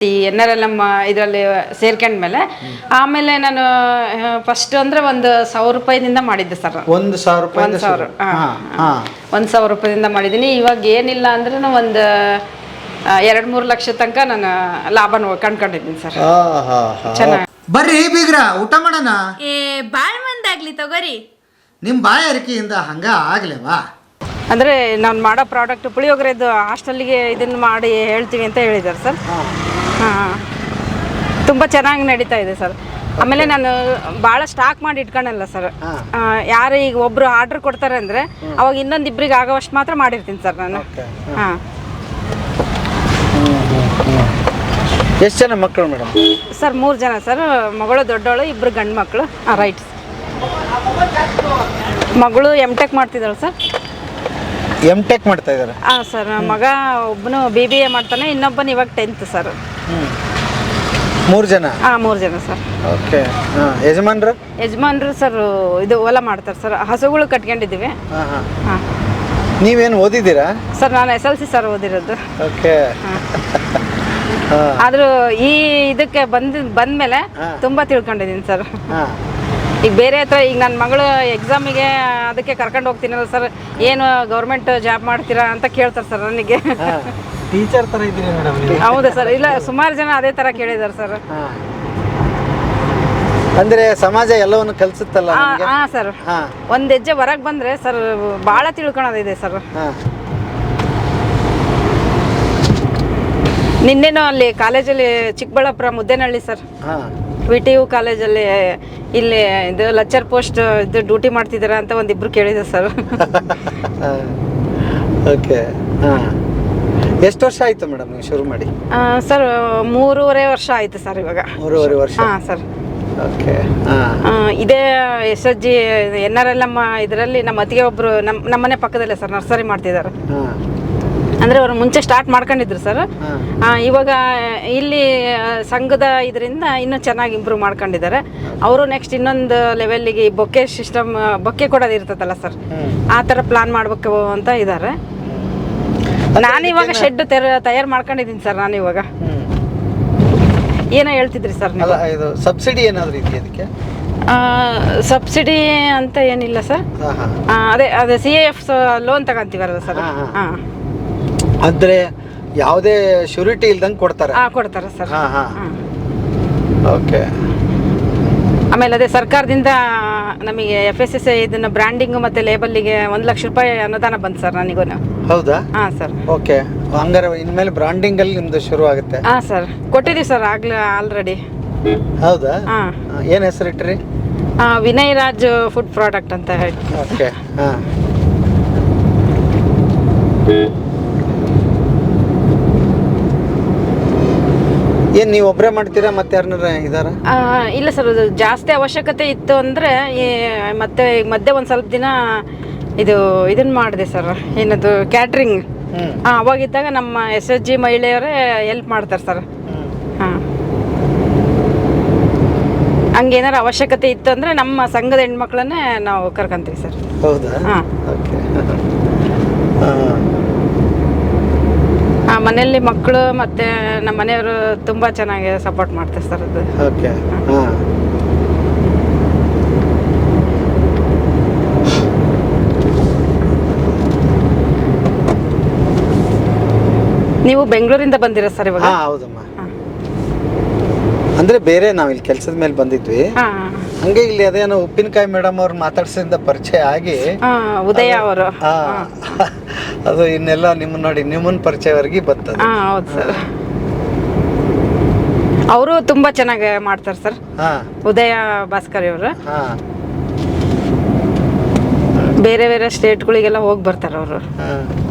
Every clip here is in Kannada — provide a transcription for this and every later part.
ಈ NRLM ಇದರಲ್ಲಿ ಸೇರ್ಕೊಂಡ್ಮೇಲೆ ಆಮೇಲೆ ನಾನು ಫಸ್ಟ್ ಅಂದ್ರೆ 1,000 ರೂಪಾಯಿದಿಂದ ಮಾಡಿದ್ದೆ ಸರ್. 1,000 ರೂಪಾಯಿ? 1,000 ರೂಪಾಯಿದಿಂದ ಮಾಡಿದ್ದೀನಿ. ಇವಾಗ ಏನಿಲ್ಲ ಅಂದ್ರೆ ಒಂದು 2-3 ಲಕ್ಷ ತನಕ ನಾನು ಲಾಭ ಕಂಡ್ಕೊಂಡಿದ್ದೀನಿ ಸರ್. ಚೆನ್ನಾಗಿ. ಬರ್ರಿ ಬೀಗ್ರ ಊಟ ಮಾಡೋಣ. ಬಾಳ್ ಮಂದಾಗ್ಲಿ ತಗೋರಿ. ನಿಮ್ಮ ಬಾಯಾರಿಕೆಯಿಂದ ಹಂಗ ಆಗ್ಲೇವಾ? ಅಂದರೆ ನಾನು ಮಾಡೋ ಪ್ರಾಡಕ್ಟ್ ಪುಳಿಯೋಗರೆದು ಹಾಸ್ಟೆಲ್ಗೆ ಇದನ್ನು ಮಾಡಿ ಹೇಳ್ತೀವಿ ಅಂತ ಹೇಳಿದ್ದಾರೆ ಸರ್. ಹಾಂ, ತುಂಬ ಚೆನ್ನಾಗಿ ನಡೀತಾ ಇದೆ ಸರ್. ಆಮೇಲೆ ನಾನು ಭಾಳ ಸ್ಟಾಕ್ ಮಾಡಿ ಇಟ್ಕೊಳ್ಳಲ್ಲ ಸರ್. ಯಾರು ಈಗ ಒಬ್ಬರು ಆರ್ಡ್ರ್ ಕೊಡ್ತಾರೆ ಅಂದರೆ ಅವಾಗ ಇನ್ನೊಂದಿಬ್ಬರಿಗೆ ಆಗೋವಷ್ಟು ಮಾತ್ರ ಮಾಡಿರ್ತೀನಿ ಸರ್ ನಾನು. ಹಾಂ. ಎಷ್ಟು ಜನ ಮಕ್ಕಳು ಮೇಡಮ್? ಸರ್ 3 ಜನ ಸರ್. ಮಗಳು ದೊಡ್ಡವಳು, 2 ಗಂಡು ಮಕ್ಕಳು. ರೈಟ್. ಮಗಳು M.Tech ಮಾಡ್ತಿದ್ದಾಳೆ ಸರ್. M.Tech ಮಾಡ್ತಾ ಇದ್ದಾರೆ? ಹಾಂ ಸರ್. ಮಗ ಒಬ್ಬನು BBA ಮಾಡ್ತಾನೆ, ಇನ್ನೊಬ್ಬನು ಇವಾಗ 10th ಸರ್. 3 ಜನ? ಹಾಂ, 3 ಜನ ಸರ್. ಓಕೆ. ಯಜಮಾನ್ರು ಸರ್ ಇದು ಹೊಲ ಮಾಡ್ತಾರೆ ಸರ್. ಹಸುಗಳು ಕಟ್ಕೊಂಡಿದ್ದೀವಿ. ಹಾಂ. ನೀವೇನು ಓದಿದ್ದೀರಾ? ಸರ್ ನಾನು SLC ಸರ್ ಓದಿರೋದು. ಓಕೆ. ಆದರೂ ಈ ಇದಕ್ಕೆ ಬಂದಮೇಲೆ ತುಂಬ ತಿಳ್ಕೊಂಡಿದ್ದೀನಿ ಸರ್. ಈಗ ಬೇರೆ ಹತ್ರ ಈಗ ನನ್ನ ಮಗಳು ಎಕ್ಸಾಮಿಗೆ ಅದಕ್ಕೆ ಕರ್ಕೊಂಡು ಹೋಗ್ತೀನಲ್ಲ ಸರ್, ಏನು ಗೌರ್ಮೆಂಟ್ ಜಾಬ್ ಮಾಡ್ತೀರಾ ಅಂತ ಕೇಳ್ತಾರೆ ಸರ್ ನನಗೆ. ಟೀಚರ್ ಥರ ಇದ್ದೀರಿ ಮೇಡಮ್? ಹೌದಾ ಸರ್? ಇಲ್ಲ, ಸುಮಾರು ಜನ ಅದೇ ಥರ ಕೇಳಿದ್ದಾರೆ ಸರ್. ಅಂದರೆ ಸಮಾಜ ಎಲ್ಲವನ್ನು ಕಲಿಸುತ್ತಲ್ಲ? ಹಾಂ ಸರ್. ಒಂದು ಹೆಜ್ಜೆ ಹೊರಗೆ ಬಂದರೆ ಸರ್ ಭಾಳ ತಿಳ್ಕೊಳೋದಿದೆ ಸರ್. ನಿನ್ನೆನೂ ಅಲ್ಲಿ ಕಾಲೇಜಲ್ಲಿ ಚಿಕ್ಕಬಳ್ಳಾಪುರ ಮುದ್ದೇನಹಳ್ಳಿ ಸರ್, VTU ಕಾಲೇಜಲ್ಲಿ ಇಲ್ಲಿ ಇದು ಲೆಕ್ಚರ್ ಪೋಸ್ಟ್ ಇದು ಡ್ಯೂಟಿ ಮಾಡ್ತಿದ್ದೀರಾ ಅಂತ ಒಂದಿಬ್ರು ಕೇಳಿದೆ ಸರ್. ಓಕೆ. ಎಷ್ಟು ವರ್ಷ ಆಯಿತು ಮೇಡಮ್ ನೀವು ಶುರು ಮಾಡಿ? ಸರ್ 3.5 ವರ್ಷ ಆಯಿತು ಸರ್ ಇವಾಗ. 3.5 ವರ್ಷ? ಹಾಂ ಸರ್. ಓಕೆ. ಇದೇ SSG NRLM ಇದರಲ್ಲಿ ನಮ್ಮ ಅತ್ತಿಗೆ ಒಬ್ಬರು ನಮ್ಮನೆ ಪಕ್ಕದಲ್ಲೇ ಸರ್ ನರ್ಸರಿ ಮಾಡ್ತಿದ್ದಾರೆ. ಅಂದರೆ ಅವರು ಮುಂಚೆ ಸ್ಟಾರ್ಟ್ ಮಾಡ್ಕೊಂಡಿದ್ರು ಸರ್. ಇವಾಗ ಇಲ್ಲಿ ಸಂಘದ ಇದರಿಂದ ಇನ್ನೂ ಚೆನ್ನಾಗಿ ಇಂಪ್ರೂವ್ ಮಾಡ್ಕೊಂಡಿದ್ದಾರೆ. ಅವರು ನೆಕ್ಸ್ಟ್ ಇನ್ನೊಂದು ಲೆವೆಲ್ಲಿಗೆ ಬೊಕ್ಕೆ ಸಿಸ್ಟಮ್, ಬೊಕ್ಕೆ ಕೊಡೋದು ಇರ್ತದಲ್ಲ ಸರ್, ಆ ಥರ ಪ್ಲಾನ್ ಮಾಡಬೇಕು ಅಂತ ಇದ್ದಾರೆ. ನಾನಿವಾಗ ಶೆಡ್ ತಯಾರು ಮಾಡ್ಕೊಂಡಿದ್ದೀನಿ ಸರ್. ನಾನು ಇವಾಗ ಏನೋ ಹೇಳ್ತಿದ್ರಿ ಸರ್ ನೀವು? ಇದು ಸಬ್ಸಿಡಿ ಏನಾದರೂ ಇದೆಯಾ ಅದಕ್ಕೆ? ಸಬ್ಸಿಡಿ ಅಂತ ಏನಿಲ್ಲ ಸರ್. ಅದೇ CAF ಲೋನ್ ತಗೊಂತೀವಲ್ಲ ಸರ್. ಹಾಂ. ಅಂದರೆ ಯಾವುದೇ ಶ್ಯೂರಿಟಿ ಇಲ್ದಂಗೆ ಕೊಡ್ತಾರೆ? ಕೊಡ್ತಾರೆ ಸರ್. ಓಕೆ. ಆಮೇಲೆ ಅದೇ ಸರ್ಕಾರದಿಂದ ನಮಗೆ FSSAI ಇದನ್ನ ಬ್ರ್ಯಾಂಡಿಂಗ್ ಮತ್ತು ಲೇಬಲ್ಲಿಗೆ 1 ಲಕ್ಷ ರೂಪಾಯಿ ಅನುದಾನ ಬಂತು ಸರ್ ನನಗೂ. ಹೌದಾ? ಹಾಂ ಸರ್. ಓಕೆ. ಹಂಗಾರೆ ಇನ್ಮೇಲೆ ಬ್ರ್ಯಾಂಡಿಂಗಲ್ಲಿ ನಿಮ್ಮದು ಶುರು ಆಗುತ್ತೆ? ಹಾಂ ಸರ್, ಕೊಟ್ಟಿದ್ದೀವಿ ಸರ್ ಆಲ್ರೆಡಿ. ಹೌದಾ? ಹಾಂ. ಏನು ಹೆಸರಿಟ್ರಿ? ವಿನಯ್ ರಾಜ್ ಫುಡ್ ಪ್ರಾಡಕ್ಟ್ ಅಂತ ಹೇಳಿ. ಓಕೆ. ಹಾಂ. ಏನು ನೀವು ಒಬ್ಬರೇ ಮಾಡ್ತೀರಾ ಮತ್ತೆ ಯಾರನ್ನಾರ ಇದ್ದಾರಾ? ಇಲ್ಲ ಸರ್, ಅದು ಜಾಸ್ತಿ ಅವಶ್ಯಕತೆ ಇತ್ತು ಅಂದರೆ ಮತ್ತೆ ಮಧ್ಯೆ ಒಂದು ಸ್ವಲ್ಪ ದಿನ ಇದನ್ನು ಮಾಡಿದೆ ಸರ್. ಏನದು ಕ್ಯಾಟ್ರಿಂಗ್. ಅವಾಗಿದ್ದಾಗ ನಮ್ಮ SSG ಮಹಿಳೆಯರೇ ಹೆಲ್ಪ್ ಮಾಡ್ತಾರೆ ಸರ್. ಹಾಂ. ಹಂಗೇನಾರು ಅವಶ್ಯಕತೆ ಇತ್ತು ಅಂದರೆ ನಮ್ಮ ಸಂಘದ ಹೆಣ್ಮಕ್ಳನ್ನೇ ನಾವು ಕರ್ಕೊಂತೀವಿ ಸರ್. ಹೌದಾ? ಹಾಂ. ಓಕೆ. ಮನೆಯಲ್ಲಿ ಮಕ್ಕಳು ಮತ್ತು ನಮ್ಮ ಮನೆಯವರು ತುಂಬ ಚೆನ್ನಾಗಿ ಸಪೋರ್ಟ್ ಮಾಡ್ತಾರೆ ಸರ್. ಅದು ಓಕೆ. ನೀವು ಬೆಂಗಳೂರಿಂದ ಬಂದಿರ ಸರ್ ಇವಾಗ? ಹೌದಮ್ಮ. ಅಂದರೆ ಬೇರೆ ನಾವು ಇಲ್ಲಿ ಕೆಲಸದ ಮೇಲೆ ಬಂದಿದ್ವಿ. ಹಂಗೆ ಇಲ್ಲಿ ಅದೇನೋ ಉಪ್ಪಿನಕಾಯಿ ಮೇಡಮ್ ಅವ್ರು ಮಾತಾಡ್ಸಿಂದ ಪರಿಚಯ ಆಗಿ ಉದಯ ಅವರು ಅದು ಇನ್ನೆಲ್ಲ ನಿಮ್ಮನ್ನ ನೋಡಿ ನಿಮ್ಮನ್ನ ಪರಿಚಯವರೆಗೆ ಬರ್ತದೆ. ಹೌದು ಸರ್. ಅವರು ತುಂಬಾ ಚೆನ್ನಾಗಿ ಮಾಡ್ತಾರೆ ಸರ್. ಉದಯ ಭಾಸ್ಕರ್ ಅವರು ಬೇರೆ ಬೇರೆ ಸ್ಟೇಟ್ಗಳಿಗೆಲ್ಲ ಹೋಗಿ ಬರ್ತಾರೆ ಅವರು.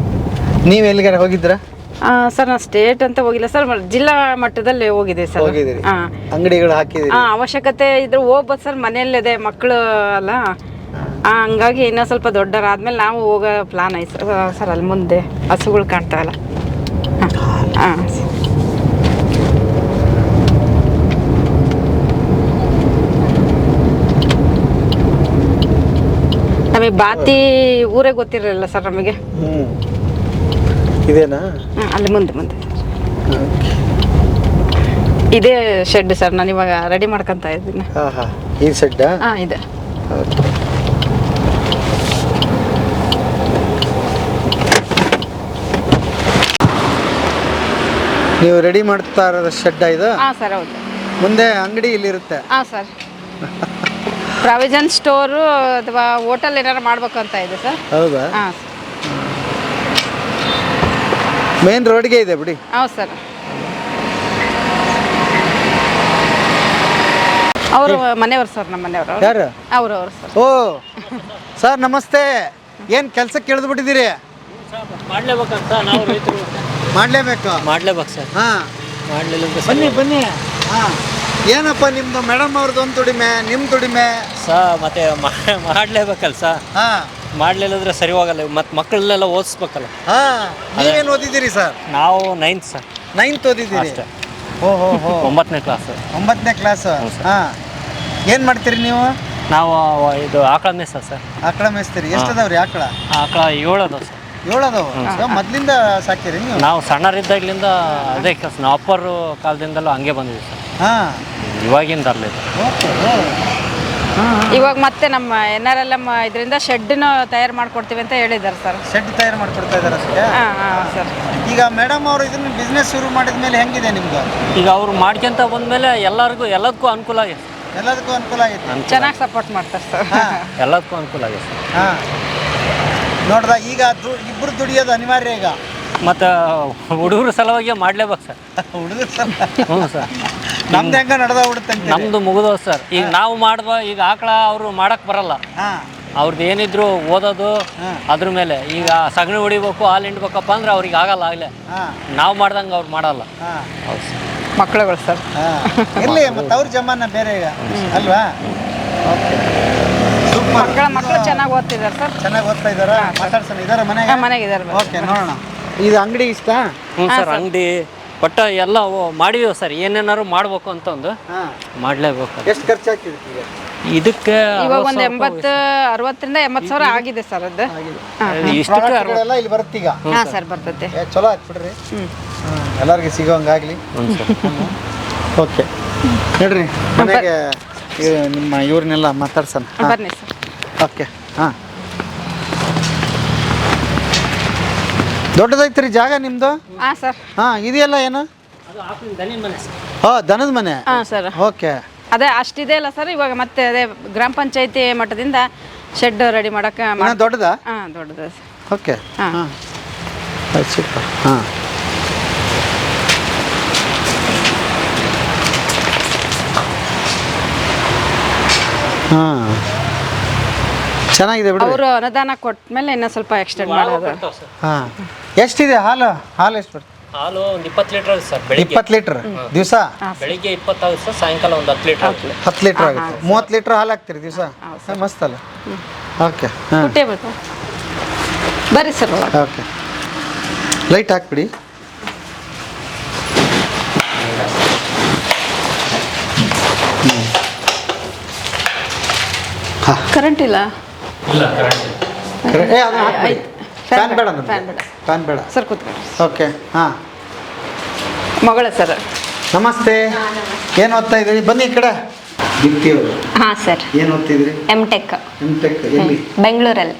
ನೀವು ಎಲ್ಲಿಗಾರ ಹೋಗಿದ್ರಾ? ಸರ್ ನಾನು ಸ್ಟೇಟ್ ಅಂತ ಹೋಗಿಲ್ಲ ಸರ್, ಜಿಲ್ಲಾ ಮಟ್ಟದಲ್ಲಿ ಹೋಗಿದೆ ಸರ್. ಅಂಗಡಿಗಳು ಹಾಕಿದ್ದೀರಿ? ಅವಶ್ಯಕತೆ ಇದ್ರೆ ಹೋಗ್ಬೋದು ಸರ್. ಮನೆಯಲ್ಲಿದೆ ಮಕ್ಕಳು ಅಲ್ಲ, ಹಂಗಾಗಿ ಇನ್ನೂ ಸ್ವಲ್ಪ ದೊಡ್ಡರಾದ್ಮೇಲೆ ನಾವು ಹೋಗೋ ಪ್ಲಾನ್ ಐತೆ ಸರ್. ಅಲ್ಲಿ ಮುಂದೆ ಹಸುಗಳು ಕಾಣ್ತಾವಲ್ಲ. ಹಾಂ. ನಮಗೆ ಬಾತಿ ಊರೇ ಗೊತ್ತಿರಲಿಲ್ಲ ಸರ್ ನಮಗೆ. ಇದೇನಾ? ಅಲ್ಲಿ ಮುಂದೆ ಇದೇ ಶೆಡ್ ಸರ್, ನಾನು ಇವಾಗ ರೆಡಿ ಮಾಡ್ಕೊಂತ ಇದ್ದೀನಿ. ಹಾಂ ಹಾಂ, ಈ ಸೆಡ್ಡಾ? ಹಾಂ ಇದೆ. ಓಕೆ. ನೀವು ರೆಡಿ ಮಾಡ್ತಾ ಇರೋದು ಶೆಡ್ ಇದು? ಹಾಂ ಸರ್, ಹೌದು. ಮುಂದೆ ಅಂಗಡಿ ಇಲ್ಲಿರುತ್ತೆ? ಹಾಂ ಸರ್, ಪ್ರಾವಿಷನ್ ಸ್ಟೋರು ಅಥವಾ ಹೋಟೆಲ್ ಏನಾರು ಮಾಡ್ಬೇಕು ಅಂತ ಇದೆ ಸರ್. ಹೌದಾ? ಹಾಂ ಮೇನ್ ರೋಡ್ಗೆ ಇದೆ ಬಿಡಿ. ಹೌದು ಸರ್. ಅವರು ಮನೆಯವರು ಸರ್, ನಮ್ಮ ಮನೆಯವರು. ಯಾರು? ಅವರು ಸರ್. ಓ ಸರ್ ನಮಸ್ತೆ. ಏನು ಕೆಲಸಕ್ಕೆ ಇಳಿದು ಬಿಟ್ಟಿದ್ದೀರಿ? ಮಾಡ್ಲೇಬೇಕಂತ ನಾವು ರೈತರು ಮಾಡ್ಲೇಬೇಕು ಸರ್. ಹಾಂ, ಮಾಡ್ಲಿಲ್ಲ ಬನ್ನಿ. ಹಾಂ, ಏನಪ್ಪ ನಿಮ್ಮದು ಮೇಡಮ್ ಅವ್ರದ್ದು ಒಂದು ದುಡಿಮೆ, ನಿಮ್ಮ ದುಡಿಮೆ ಮತ್ತೆ ಮಾಡ್ಲೇಬೇಕಲ್ಲ ಸರ್. ಹಾಂ, ಮಾಡ್ಲಿಲ್ಲಂದ್ರೆ ಸರಿ ಹೋಗಲ್ಲ. ಮತ್ತೆ ಮಕ್ಕಳನ್ನೆಲ್ಲ ಓದಿಸ್ಬೇಕಲ್ಲ. ಹಾಂ. ನೀವೇನು ಓದಿದ್ದೀರಿ ಸರ್? ನಾವು 9th ಸರ್. 9th ಓದಿದ್ದೀರಿ? ಅಷ್ಟೇ. ಓಹೋ 9ನೇ ಕ್ಲಾಸ್. 9ನೇ ಕ್ಲಾಸ್. ಹಾಂ, ಏನು ಮಾಡ್ತೀರಿ ನೀವು? ನಾವು ಇದು ಆಕಳ ಮೇಸ ಸರ್. ಆಕಳ ಮೇಯ್ಸ್ತೀರಿ? ಎಷ್ಟು ಅದಾವ್ರಿ ಆಕಳ? ಆಕಳ 7 ಅದಾವ ಸರ್. 7 ಅದಾವ? ಮೊದಲಿಂದ ಸಾಕಿರಿ ನೀವು? ನಾವು ಸಣ್ಣರಿದ್ದಾಗಲಿಂದ ಅದೇ ಕೆಲಸ. ನಾವು ಅಪ್ಪರು ಕಾಲದಿಂದಲೂ ಹಂಗೆ ಬಂದಿದ್ದೀವಿ ಸರ್. ಹಾಂ, ಇವಾಗಿಂದ ಅರ್ಲಿಲ್ಲ. ಓಕೆ. ಇವಾಗ ಮತ್ತೆ ನಮ್ಮ NRLM ಇದರಿಂದ ಶೆಡ್ನ ತಯಾರು ಮಾಡ್ಕೊಡ್ತೀವಿ ಅಂತ ಹೇಳಿದ್ದಾರೆ ಸರ್. ಶೆಡ್ ತಯಾರು ಮಾಡ್ಕೊಡ್ತಾ ಇದ್ದಾರೆ ಅಷ್ಟೇ? ಹಾಂ ಸರ್. ಈಗ ಮೇಡಮ್ ಅವರು ಇದನ್ನ ಬಿಸ್ನೆಸ್ ಶುರು ಮಾಡಿದ ಮೇಲೆ ಹೆಂಗಿದೆ ನಿಮ್ದು? ಈಗ ಅವ್ರು ಮಾಡ್ಕೊಂತ ಬಂದಮೇಲೆ ಎಲ್ಲದಕ್ಕೂ ಅನುಕೂಲ ಆಗಿದೆ. ಎಲ್ಲದಕ್ಕೂ ಅನುಕೂಲ ಆಗೈತೆ. ಚೆನ್ನಾಗಿ ಸಪೋರ್ಟ್ ಮಾಡ್ತಾರೆ ಸರ್. ಎಲ್ಲದಕ್ಕೂ ಅನುಕೂಲ ಆಗಿದೆ ಸರ್. ಹಾಂ, ನೋಡ್ದ ಈಗ ಇಬ್ಬರು ದುಡಿಯೋದು ಅನಿವಾರ್ಯ ಈಗ. ಮತ್ತು ಹುಡುಗರ ಸಲುವಾಗಿ ಮಾಡ್ಲೇಬೇಕು ಸರ್. ಹುಡುಗರು ಸರ್. ಹ್ಞೂ ಸರ್. ನಮ್ದು ಹೆಂಗ ನಡೆದ ಹುಡುತ್ತೆ? ನಮ್ದು ಮುಗಿದೋ ಸರ್. ಈಗ ನಾವು ಮಾಡುವ ಈಗ ಆಕಳ ಅವರು ಮಾಡಕ್ ಬರಲ್ಲ. ಅವ್ರದ್ದು ಏನಿದ್ರು ಓದೋದು ಅದ್ರ ಮೇಲೆ. ಈಗ ಸಗಣಿ ಹೊಡಿಬೇಕು, ಹಾಲು ಹಿಂಡ್ಬೇಕಪ್ಪ ಅಂದ್ರೆ ಅವ್ರಿಗೆ ಆಗಲ್ಲ. ಆಗಲೇ ನಾವು ಮಾಡ್ದಂಗೆ ಅವ್ರು ಮಾಡಲ್ಲ. ಹೌದು ಸರ್. ಮಕ್ಕಳುಗಳು ಸರ್. ಇರಲಿ, ಮತ್ತು ಅವ್ರ ಜಮಾನ ಬೇರೆ ಈಗ ಅಲ್ವಾ? ಓಕೆ, ಮಕ್ಕಳು ಚೆನ್ನಾಗಿ ಓದ್ತಿದ್ದಾರೆ ಸರ್. ಚೆನ್ನಾಗಿ ಓದ್ತಾ ಇದ್ದಾರಾ? ಮಾತಾಡ್ಸೋಣ, ಇದಾರೆ ಮನೆಗಿದ್ದಾರೆ. ಓಕೆ, ನೋಡೋಣ. ಇದು ಅಂಗಡಿ ಇಷ್ಟ? ಹ್ಞೂ ಸರ್, ಅಂಗಡಿ ಒಟ್ಟ ಎಲ್ಲ ಮಾಡಿದೀವಿ ಸರ್. ಏನೇನಾದ್ರು ಮಾಡ್ಬೇಕು ಅಂತ ಒಂದು ಮಾಡ್ಲೇಬೇಕು. ಎಷ್ಟು ಖರ್ಚು ಹಾಕಿದೆ ಇದಕ್ಕೆ? ಇವಾಗ ಒಂದು 60,000 ರಿಂದ 80,000 ಆಗಿದೆ ಸರ್. ಅದು ಇಷ್ಟಕ್ಕೆ ಇಲ್ಲಿ ಬರುತ್ತೆ ಈಗ? ಹಾಂ ಸರ್, ಬರ್ತೈತೆ. ಚಲೋ ಆಯ್ತು ಬಿಡ್ರಿ. ಎಲ್ಲರಿಗೆ ಸಿಗೋಂಗಾಗ್ಲಿ. ಓಕೆ, ಹೇಳ್ರಿ ಮನೆಗೆ ನಿಮ್ಮ ಇವ್ರನ್ನೆಲ್ಲ ಮಾತಾಡ್ಸೋಣ. ಬನ್ನಿ ಸರ್. ಓಕೆ. ಹಾಂ, ದೊಡ್ಡದೈತ್ರಿ ಜಾಗ ನಿಮ್ಮದು? ಹಾಂ ಸರ್. ಹಾಂ, ಇದೆಯಲ್ಲ ಏನು? ಹಾಂ, ದನದ ಮನೆ. ಹಾಂ ಸರ್. ಓಕೆ. ಅದೇ ಅಷ್ಟಿದೆ ಅಲ್ಲ ಸರ್. ಇವಾಗ ಮತ್ತೆ ಅದೇ ಗ್ರಾಮ ಪಂಚಾಯತಿ ಮಟ್ಟದಿಂದ ಶೆಡ್ ರೆಡಿ ಮಾಡೋಕ್ಕೆ. ದೊಡ್ಡದಾ? ಹಾಂ, ದೊಡ್ಡದು. ಓಕೆ. ಹಾಂ ಹಾಂ, ಸೂಪರ್. ಹಾಂ, ಹಾಂ, ಚೆನ್ನಾಗಿದೆ ಬಿಡಿ. ಅವರು ಅನುದಾನ ಕೊಟ್ಮೇಲೆ ಇನ್ನೂ ಸ್ವಲ್ಪ ಎಕ್ಸ್ಟೆಂಡ್ ಮಾಡೋದು. ಹಾಂ, ಎಷ್ಟಿದೆ ಹಾಲು? ಎಷ್ಟು ಬರ್ತದೆ? ಹಾಲು ಒಂದು 20 ಲೀಟರ್ ಸರ್. ಬೆಳಿಗ್ಗೆ 20 ಲೀಟರ್ ದಿವಸ? ಬೆಳಿಗ್ಗೆ 20 ಆಗುತ್ತೆ ಸರ್. ಸಾಯಂಕಾಲ ಒಂದು 10 ಲೀಟರ್. 10 ಲೀಟರ್ ಆಗುತ್ತೆ. 30 ಲೀಟರ್ ಹಾಲು ಹಾಕ್ತೀರಿ ದಿವಸ? ಮಸ್ತ್ ಅಲ್ಲ? ಓಕೆ. ಹಾಂ, ಬರ್ರಿ ಸರ್. ಓಕೆ, ಲೈಟ್ ಹಾಕ್ಬಿಡಿ. ಕರೆಂಟ್ ಇಲ್ಲ? ಫ್ಯಾನ್ ಬೇಡ, ಫ್ಯಾನ್ ಬೇಡ ಸರ್. ಕೂತ್ಕೊಳ್ಳಿ. ಓಕೆ. ಹಾಂ, ಮಗಳ ಸರ್. ನಮಸ್ತೆ. ಏನು ಓದ್ತಾ ಇದ್ದೀರಿ? ಬನ್ನಿ ಈ ಕಡೆ. ದೀಪ್ತಿಯವರು. ಹಾಂ ಸರ್. ಏನು ಓದ್ತಿದ್ರಿ? M.Tech. ಎಲ್ಲಿ? ಬೆಂಗಳೂರಲ್ಲಿ.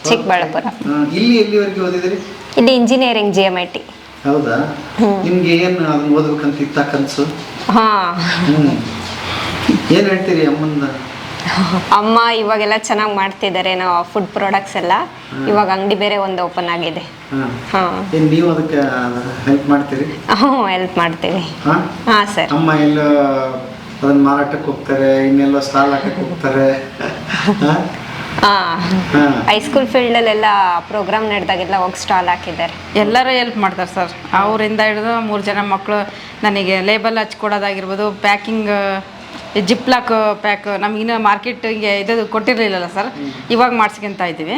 ಚಿಕ್ಕಬಳ್ಳಾಪುರ. ಇಲ್ಲಿ ಎಲ್ಲಿವರೆಗೆ ಓದಿದ್ರಿ? ಇಲ್ಲಿ ಇಂಜಿನಿಯರಿಂಗ್ GMIT. ಹೌದಾ? ನಿಮ್ಗೆ ಏನು ಅದನ್ನ ಓದ್ಬೇಕಂತ ಇತ್ತ ಕನಸು? ಹಾಂ. ಏನು ಹೇಳ್ತೀರಿ ಅಮ್ಮಂದ? ಅಮ್ಮ ಇವಾಗೆಲ್ಲ ಚೆನ್ನಾಗಿ ಮಾಡ್ತಿದ್ದಾರೆ. ನಾವು ಫುಡ್ ಪ್ರಾಡಕ್ಟ್ಸ್ ಎಲ್ಲ ಇವಾಗ ಅಂಗಡಿ ಬೇರೆ ಒಂದು ಓಪನ್ ಆಗಿದೆ. ಹಾಂ. ನೀವು ಅದಕ್ಕೆ ಹೆಲ್ಪ್ ಮಾಡ್ತೀರಿ? ಹ್ಞೂ, ಹೆಲ್ಪ್ ಮಾಡ್ತೀವಿ. ಹಾಂ ಸರ್. ಅಮ್ಮ ಎಲ್ಲ ಅದನ್ನ ಮಾರಾಟಕ್ಕೆ ಹೋಗ್ತಾರೆ, ಇನ್ನೆಲ್ಲ ಸ್ಟಾಲ್ ಹಾಕಕ್ಕೆ ಹೋಗ್ತಾರೆ. ಹೈಸ್ಕೂಲ್ ಫೀಲ್ಡಲ್ಲೆಲ್ಲ ಪ್ರೋಗ್ರಾಮ್ ನಡೆದಾಗೆಲ್ಲ ಹೋಗಿ ಸ್ಟಾಲ್ ಹಾಕಿದ್ದಾರೆ. ಎಲ್ಲರೂ ಹೆಲ್ಪ್ ಮಾಡ್ತಾರೆ ಸರ್. ಅವರಿಂದ ಹಿಡಿದು 3 ಜನ ಮಕ್ಕಳು ನನಗೆ ಲೇಬಲ್ ಹಚ್ಕೊಡೋದಾಗಿರ್ಬೋದು, ಪ್ಯಾಕಿಂಗ್, ಜಿಪ್ಲಾಕ್ ಪ್ಯಾಕ್. ನಮಗಿನ್ನೂ ಮಾರ್ಕೆಟಿಗೆ ಇದು ಕೊಟ್ಟಿರಲಿಲ್ಲಲ್ಲ ಸರ್. ಇವಾಗ ಮಾಡಿಸ್ಕೊಂತ ಇದ್ದೀವಿ.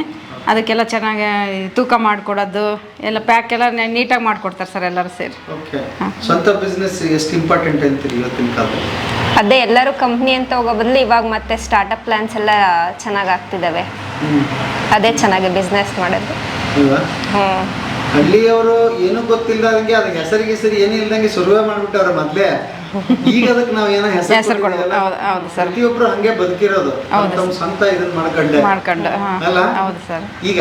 ಅದಕ್ಕೆಲ್ಲ ಚೆನ್ನಾಗಿ ತೂಕ ಮಾಡಿಕೊಡೋದು ಎಲ್ಲ ಪ್ಯಾಕ್ ಎಲ್ಲ ನೀಟಾಗಿ ಮಾಡಿಕೊಡ್ತಾರೆ ಸರ್ ಎಲ್ಲರೂ ಸೇರಿ. ಸ್ವಂತ ಬಿಸ್ನೆಸ್ ಎಷ್ಟು ಇಂಪಾರ್ಟೆಂಟ್ ಅಂತೀರಿ ಇವತ್ತಿನ ಕಾಲದಲ್ಲಿ? ಅದೇ ಎಲ್ಲರೂ ಕಂಪ್ನಿ ಅಂತ ಹೋಗೋ ಬದಲು ಇವಾಗ ಮತ್ತೆ ಸ್ಟಾರ್ಟಪ್ ಪ್ಲಾನ್ಸ್ ಎಲ್ಲ ಚೆನ್ನಾಗಿ ಆಗ್ತಿದ್ದಾವೆ. ಅದೇ ಚೆನ್ನಾಗಿ ಬಿಸ್ನೆಸ್ ಮಾಡೋದು. ಹ್ಞೂ. ಹಳ್ಳಿಯವರು ಏನೂ ಗೊತ್ತಿಲ್ಲದಂಗೆ ಅದಕ್ಕೆ ಹೆಸರಿಗೆ ಏನು ಇಲ್ದಂಗೆ ಶುರುವೇ ಮಾಡ್ಬಿಟ್ಟವ್ರೆ ಮೊದ್ಲೇ. ಈಗ ಅದಕ್ಕೆ ನಾವು ಏನೋ ಹೆಸರು ಕೊಟ್ಟಿದ್ದೀವಲ್ಲ, ಹೌದು ಸರ್. ಪ್ರತಿಯೊಬ್ರು ಹಂಗೆ ಬದುಕಿರೋದು ತಮ್ಮ ಸ್ವಂತ ಇದನ್ನ ಮಾಡ್ಕೊಂಡು ಅಲ್ಲ. ಹೌದು ಸರ್. ಈಗ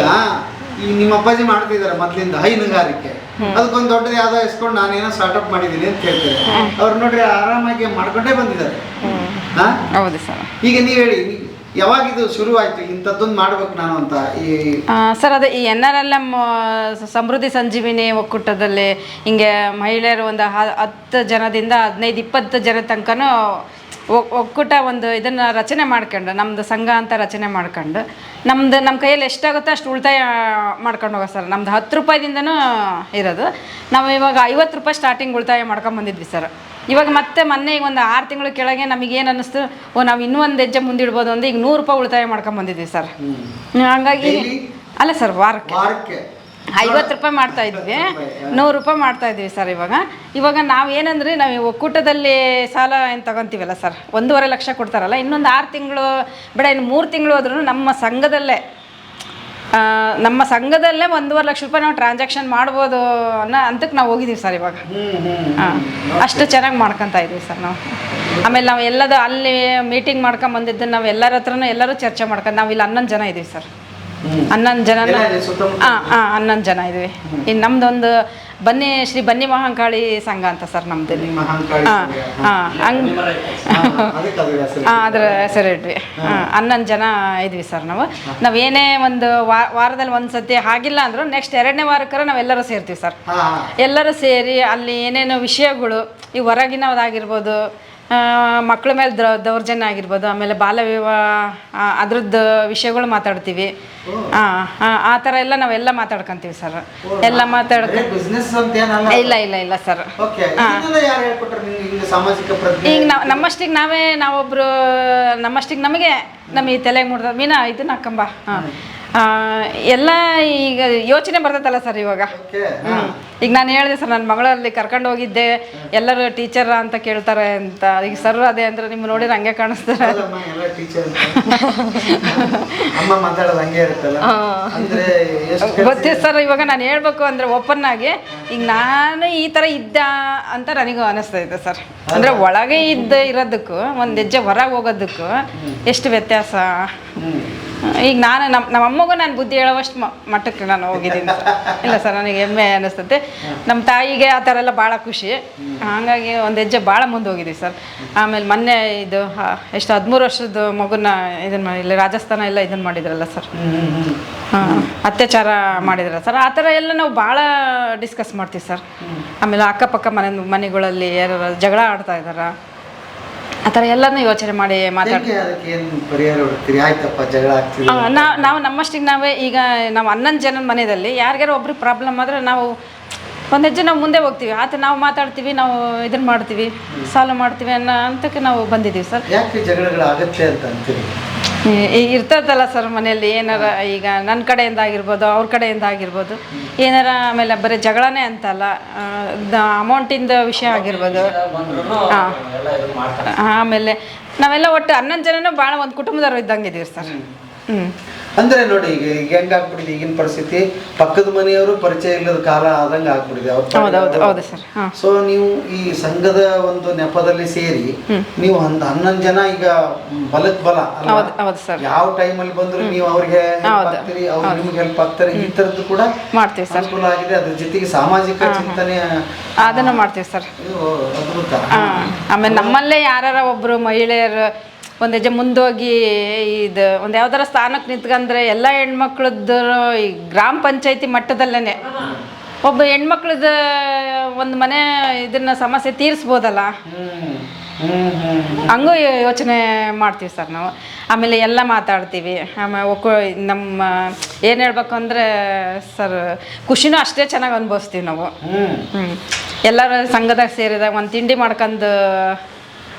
ನಿಮ್ಮ ಅಪ್ಪಾಜಿ ಮಾಡ್ತಿದ್ದಾರೆ ಮೊದ್ಲಿಂದ ಹೈನುಗಾರಿಕೆ, ಅದಕ್ಕೊಂದು ದೊಡ್ಡದು ಯಾವ್ದೋ ಇಸ್ಕೊಂಡು ನಾನೇನೋ ಸ್ಟಾರ್ಟ್ಅಪ್ ಮಾಡಿದೀನಿ ಅಂತ ಕೇಳ್ತೇನೆ. ಅವ್ರು ನೋಡ್ರಿ ಆರಾಮಾಗಿ ಮಾಡ್ಕೊಂಡೇ ಬಂದಿದ್ದಾರೆ. ಹೌದು ಸರ್. ಈಗ ನೀವ್ ಹೇಳಿ, ಯಾವಾಗ ಇದು ಶುರು ಆಯ್ತು ಇಂಥದ್ದೊಂದು ಮಾಡ್ಬೇಕು ನಾನು ಅಂತ? ಸರ್ ಅದೇ ಈ NRLM ಸಮೃದ್ಧಿ ಸಂಜೀವಿನಿ ಒಕ್ಕೂಟದಲ್ಲಿ ಹಿಂಗೆ ಮಹಿಳೆಯರು ಒಂದು 10 ಜನದಿಂದ 15-20 ಜನ ತನಕನೂ ಒಕ್ಕೂಟ ಒಂದು ಇದನ್ನು ರಚನೆ ಮಾಡ್ಕೊಂಡು, ನಮ್ಮದು ಸಂಘ ಅಂತ ರಚನೆ ಮಾಡ್ಕೊಂಡು ನಮ್ಮ ಕೈಯಲ್ಲಿ ಎಷ್ಟಾಗುತ್ತೋ ಅಷ್ಟು ಉಳಿತಾಯ ಮಾಡ್ಕೊಂಡು ಹೋಗೋ ಸರ್. ನಮ್ದು 10 ರೂಪಾಯಿದಿಂದನೂ ಇರೋದು. ನಾವು ಇವಾಗ 50 ರೂಪಾಯಿ ಸ್ಟಾರ್ಟಿಂಗ್ ಉಳಿತಾಯ ಮಾಡ್ಕೊಂಬಂದಿದ್ವಿ ಸರ್. ಇವಾಗ ಮತ್ತೆ ಮೊನ್ನೆ ಈಗ ಒಂದು 6 ತಿಂಗಳ ಕೆಳಗೆ ನಮಗೇನು ಅನ್ನಿಸ್ತು, ನಾವು ಇನ್ನೂ ಒಂದು ಹೆಜ್ಜೆ ಮುಂದಿಡ್ಬೋದು ಅಂದ್ರೆ ಈಗ 100 ರೂಪಾಯಿ ಉಳಿತಾಯ ಮಾಡ್ಕೊಂಬಂದಿದ್ವಿ ಸರ್. ಹಂಗಾಗಿ ಅಲ್ಲ ಸರ್, ವಾರಕ್ಕೆ 50 ರೂಪಾಯಿ ಮಾಡ್ತಾ ಇದ್ವಿ, 100 ರೂಪಾಯಿ ಮಾಡ್ತಾ ಇದ್ವಿ ಸರ್. ಇವಾಗ ನಾವು ಏನಂದ್ರೆ, ನಾವು ಒಕ್ಕೂಟದಲ್ಲಿ ಸಾಲ ಏನು ತಗೊತೀವಲ್ಲ ಸರ್, 1.5 ಲಕ್ಷ ಕೊಡ್ತಾರಲ್ಲ, ಇನ್ನೊಂದು 6 ತಿಂಗಳು ಬೇಡ, ಇನ್ನು 3 ತಿಂಗಳು ಹೋದ್ರೂ ನಮ್ಮ ಸಂಘದಲ್ಲೇ 1.5 ಲಕ್ಷ ರೂಪಾಯಿ ನಾವು ಟ್ರಾನ್ಸಾಕ್ಷನ್ ಮಾಡ್ಬೋದು ಅನ್ನೋ ಅಂತಕ್ಕೆ ನಾವು ಹೋಗಿದ್ದೀವಿ ಸರ್ ಇವಾಗ. ಅಷ್ಟು ಚೆನ್ನಾಗಿ ಮಾಡ್ಕೊತಾ ಇದ್ವಿ ಸರ್ ನಾವು. ಆಮೇಲೆ ನಾವು ಎಲ್ಲದು ಅಲ್ಲಿ ಮೀಟಿಂಗ್ ಮಾಡ್ಕೊಂಬಂದಿದ್ದನ್ನು ನಾವು ಎಲ್ಲರ ಹತ್ರನೂ ಎಲ್ಲರೂ ಚರ್ಚೆ ಮಾಡ್ಕೊಂಡು, ನಾವು ಇಲ್ಲಿ 11 ಜನ ಇದ್ದೀವಿ ಸರ್. 11 ಜನ 11 ಜನ ಇದ್ವಿ. ಇನ್ನು ನಮ್ದೊಂದು ಶ್ರೀ ಬನ್ನಿ ಮಹಾಂಕಾಳಿ ಸಂಘ ಅಂತ ಸರ್ ನಮ್ದಲ್ಲಿ. ಅದ್ರ ಹೆಸರು ಇದ್ವಿ. 11 ಜನ ಇದ್ವಿ ಸರ್ ನಾವು ಏನೇ ಒಂದು ವಾರದಲ್ಲಿ ಒಂದ್ಸತಿ ಆಗಿಲ್ಲ ಅಂದ್ರು ನೆಕ್ಸ್ಟ್ 2ನೇ ವಾರಕ್ಕರ ನಾವೆಲ್ಲರೂ ಸೇರ್ತೀವಿ ಸರ್. ಎಲ್ಲರೂ ಸೇರಿ ಅಲ್ಲಿ ಏನೇನು ವಿಷಯಗಳು, ಈ ಹೊರಗಿನದಾಗಿರ್ಬೋದು, ಮಕ್ಕಳ ಮೇಲೆ ದೌರ್ಜನ್ಯ ಆಗಿರ್ಬೋದು, ಆಮೇಲೆ ಬಾಲ್ಯ ವಿವಾಹ ಅದ್ರದ್ದು ವಿಷಯಗಳು ಮಾತಾಡ್ತೀವಿ. ಆ ಥರ ಎಲ್ಲ ನಾವೆಲ್ಲ ಮಾತಾಡ್ಕೊಂತೀವಿ ಸರ್. ಎಲ್ಲ ಇಲ್ಲ ಸರ್. ಈಗ ನಮ್ಮಷ್ಟಿಗೆ ನಾವೊಬ್ರು ನಮ್ಮಷ್ಟಿಗೆ ನಮಗೆ ತಲೆಗೆ ಮುಡ್ದ ಮೀನಾ ಇದನ್ನ ಹಾಕಂಬ ಎಲ್ಲ ಈಗ ಯೋಚನೆ ಬರ್ತೈತಲ್ಲ ಸರ್ ಇವಾಗ. ಈಗ ನಾನು ಹೇಳಿದೆ ಸರ್, ನನ್ನ ಮಗಳಲ್ಲಿ ಕರ್ಕೊಂಡು ಹೋಗಿದ್ದೆ, ಎಲ್ಲರೂ ಟೀಚರ್ ಅಂತ ಕೇಳ್ತಾರೆ ಅಂತ. ಈಗ ಸರ್ ಅದೇ ಅಂದ್ರೆ ನಿಮ್ಗೆ ನೋಡಿದ್ರೆ ಹಂಗೆ ಕಾಣಿಸ್ತಾರೆ. ಗೊತ್ತಿದೆ ಸರ್. ಇವಾಗ ನಾನು ಹೇಳ್ಬೇಕು ಅಂದ್ರೆ ಓಪನ್ ಆಗಿ, ಈಗ ನಾನು ಈ ಥರ ಇದ್ದ ಅಂತ ನನಗೂ ಅನಿಸ್ತೈತೆ ಸರ್. ಅಂದ್ರೆ ಒಳಗೆ ಇರೋದಕ್ಕೂ ಒಂದು ಹೆಜ್ಜೆ ಹೊರಗೆ ಹೋಗೋದಕ್ಕೂ ಎಷ್ಟು ವ್ಯತ್ಯಾಸ. ಈಗ ನಮ್ಮ ಅಮ್ಮಗೂ ನಾನು ಬುದ್ಧಿ ಹೇಳೋವಷ್ಟು ಮಟ್ಟಕ್ಕೆ ನಾನು ಹೋಗಿದ್ದೀನಿ. ಇಲ್ಲ ಸರ್, ನನಗೆ ಹೆಮ್ಮೆ ಅನ್ನಿಸ್ತೈತೆ. ನಮ್ಮ ತಾಯಿಗೆ ಆ ಥರ ಎಲ್ಲ ಭಾಳ ಖುಷಿ. ಹಾಗಾಗಿ ಒಂದು ಹೆಜ್ಜೆ ಭಾಳ ಮುಂದೆ ಹೋಗಿದ್ದೀವಿ ಸರ್. ಆಮೇಲೆ ಮೊನ್ನೆ ಇದು ಎಷ್ಟು 13 ವರ್ಷದ ಮಗುನ ಇದನ್ನು ಇಲ್ಲಿ ರಾಜಸ್ಥಾನ ಎಲ್ಲ ಇದನ್ನು ಮಾಡಿದ್ರಲ್ಲ ಸರ್, ಅತ್ಯಾಚಾರ ಮಾಡಿದ್ರಲ್ಲ ಸರ್. ಆ ಥರ ಎಲ್ಲ ನಾವು ಭಾಳ ಡಿಸ್ಕಸ್ ಮಾಡ್ತೀವಿ ಸರ್. ಆಮೇಲೆ ಅಕ್ಕಪಕ್ಕ ಮನೆಗಳಲ್ಲಿ ಯಾರು ಜಗಳ ಆಡ್ತಾ ಇದ್ದಾರ, ಆ ಥರ ಎಲ್ಲನೂ ಯೋಚನೆ ಮಾಡಿ ಮಾತಾಡ್ತೀವಿ. ನಾವು ನಮ್ಮಷ್ಟಿಗೆ ಈಗ ನಾವು 11 ಜನ ಮನೆಯಲ್ಲಿ ಯಾರಿಗಾರು ಒಬ್ರಿಗೆ ಪ್ರಾಬ್ಲಮ್ ಆದರೆ ನಾವು ಒಂದು ಹೆಜ್ಜೆ ನಾವು ಮುಂದೆ ಹೋಗ್ತೀವಿ. ನಾವು ಮಾತಾಡ್ತೀವಿ, ನಾವು ಇದನ್ನು ಮಾಡ್ತೀವಿ, ಸಾಲ್ವ್ ಮಾಡ್ತೀವಿ ಅನ್ನೋ ಅಂತಕ್ಕೆ ನಾವು ಬಂದಿದ್ದೀವಿ ಸರ್. ಇರ್ತದಲ್ಲ ಸರ್ ಮನೆಯಲ್ಲಿ ಏನಾರ, ಈಗ ನನ್ನ ಕಡೆಯಿಂದ ಆಗಿರ್ಬೋದು, ಅವ್ರ ಕಡೆಯಿಂದ ಆಗಿರ್ಬೋದು, ಏನಾರ. ಆಮೇಲೆ ಬರೀ ಜಗಳನೇ ಅಂತಲ್ಲ, ಅಮೌಂಟಿಂದ ವಿಷಯ ಆಗಿರ್ಬೋದು. ಆಮೇಲೆ ನಾವೆಲ್ಲ ಒಟ್ಟು 11 ಜನನೂ ಭಾಳ ಒಂದು ಕುಟುಂಬದವ್ರು ಇದ್ದಂಗೆ ಇದೀವಿ ಸರ್. ಅಂದ್ರೆ ನೋಡಿ, ಈಗ ಹೆಂಗಾಗ್ಬಿಟ್ಟಿದೆ ಈಗಿನ ಪರಿಸ್ಥಿತಿ, ಪಕ್ಕದ ಮನೆಯವರು ಪರಿಚಯ ಇಲ್ಲದ ಕಾಲ ಆದಂಗೆ ಆಗ್ಬಿಟ್ಟಿದೆ. ಹೌದು ಸರ್. ಸೊ ನೀವು ಈ ಸಂಘದ ಒಂದು ನೆಪದಲ್ಲಿ ಸೇರಿ ನೀವು 11 ಜನ ಈಗ ಬಲಕ್ ಬಲ ಯಾವ ಟೈಮಲ್ಲಿ ಬಂದ್ರು ನೀವು ಅವ್ರಿಗೆ ಹೆಲ್ಪ್ ಆಗ್ತೀರಿ, ಅವ್ರು ನಿಮ್ಗೆ ಹೆಲ್ಪ್ ಆಗ್ತಾರೆ. ಈ ತರದ್ದು ಕೂಡ ಮಾಡ್ತೀವಿ ಸರ್. ಅನುಕೂಲ ಆಗಿದೆ. ಅದ್ರ ಜೊತೆಗೆ ಸಾಮಾಜಿಕ ಚಿಂತನೆ ಅದನ್ನು ಮಾಡ್ತೀವಿ ಸರ್. ಅದ್ಭುತ. ಆಮೇಲೆ ನಮ್ಮಲ್ಲೇ ಯಾರ ಒಬ್ರು ಮಹಿಳೆಯರು ಒಂದು ಹೆಜ್ಜೆ ಮುಂದೋಗಿ ಇದು ಒಂದು ಯಾವ್ದಾರ ಸ್ಥಾನಕ್ಕೆ ನಿಂತ್ಕೊಂಡ್ರೆ ಎಲ್ಲ ಹೆಣ್ಮಕ್ಳದ್ದು ಈ ಗ್ರಾಮ ಪಂಚಾಯತಿ ಮಟ್ಟದಲ್ಲೇ ಒಬ್ಬ ಹೆಣ್ಮಕ್ಳದ ಒಂದು ಮನೆ ಇದನ್ನ ಸಮಸ್ಯೆ ತೀರಿಸ್ಬೋದಲ್ಲ, ಹಂಗೂ ಯೋಚನೆ ಮಾಡ್ತೀವಿ ಸರ್ ನಾವು. ಆಮೇಲೆ ಎಲ್ಲ ಮಾತಾಡ್ತೀವಿ. ಆಮೇಲೆ ನಮ್ಮ ಏನು ಹೇಳ್ಬೇಕು ಅಂದರೆ ಸರ್, ಖುಷಿನೂ ಅಷ್ಟೇ ಚೆನ್ನಾಗಿ ಅನುಭವಿಸ್ತೀವಿ ನಾವು. ಎಲ್ಲರೂ ಸಂಘದಾಗ ಸೇರಿದಾಗ ಒಂದು ತಿಂಡಿ ಮಾಡ್ಕೊಂಡು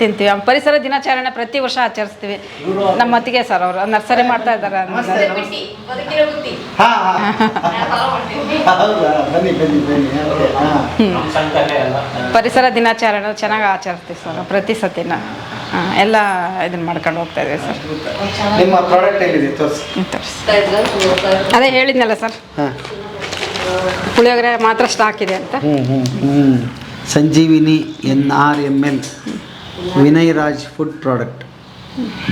ತಿಂತೀವಿ. ಪರಿಸರ ದಿನಾಚರಣೆ ಪ್ರತಿ ವರ್ಷ ಆಚರಿಸ್ತೀವಿ. ನಮ್ಮ ಅತ್ತಿಗೆ ಸರ್ ಅವರು ನರ್ಸರಿ ಮಾಡ್ತಾ ಇದ್ದಾರೆ. ಪರಿಸರ ದಿನಾಚರಣೆ ಚೆನ್ನಾಗಿ ಆಚರಿಸ್ತೀವಿ ಸರ್ ಪ್ರತಿ ಸತಿನ. ಎಲ್ಲ ಇದನ್ನ ಮಾಡ್ಕೊಂಡು ಹೋಗ್ತಾ ಇದೀವಿ ಸರ್. ನಿಮ್ಮ ಪ್ರಾಡಕ್ಟ್ ಎಲ್ಲಿದೆ ತೋರಿಸಿ. ಅದೇ ಹೇಳಿದ್ನಲ್ಲ ಸರ್, ಪುಳಿಯೋಗರೆ ಮಾತ್ರ ಸ್ಟಾಕ್ ಇದೆ ಅಂತ. Sanjeevini NRML Vinay Raj food product